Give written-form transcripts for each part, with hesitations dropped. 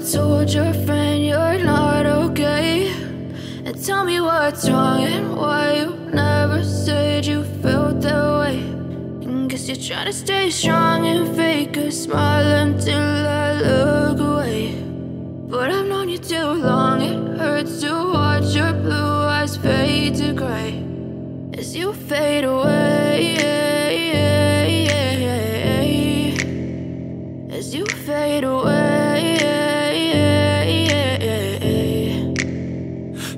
told your friend you're not okay, and tell me what's wrong and why you never said you felt that way. And guess you're trying to stay strong and fake a smile until I look away. But I've known you too long, it hurts to watch your blue eyes fade to gray as you fade away, as you fade away.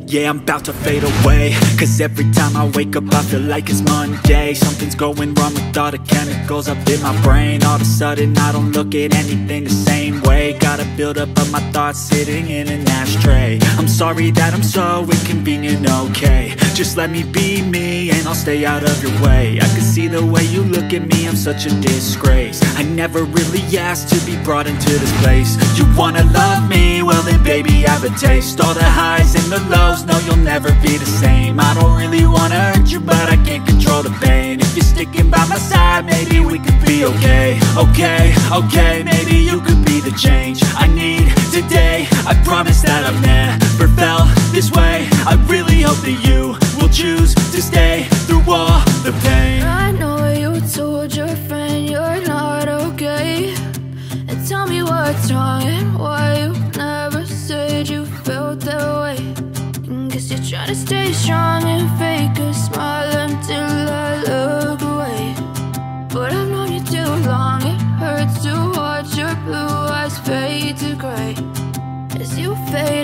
Yeah, I'm about to fade away, cause every time I wake up I feel like it's Monday. Something's going wrong with all the chemicals up in my brain. All of a sudden I don't look at anything the same way. Got a buildup of my thoughts sitting in an ashtray. I'm sorry that I'm so inconvenient, okay. Just let me be me and I'll stay out of your way. I can see the way you look at me, I'm such a disgrace. I never really asked to be brought into this place. You wanna love me? Well then baby, have a taste. All the highs and the lows, no, you'll never be the same. I don't really wanna hurt you, but I can't control the pain. If you're sticking by my side, maybe we could be okay. Okay, maybe you could be the change I need today. I promise that I've never felt this way. I really hope that you will choose to stay through all the pain. I know you told your friend you're not okay, and tell me what's wrong and why you never said you felt that way. Guess you're trying to stay strong and fake a smile until I look away. But I've known you too long, it hurts to watch your blue eyes fade to gray as you fade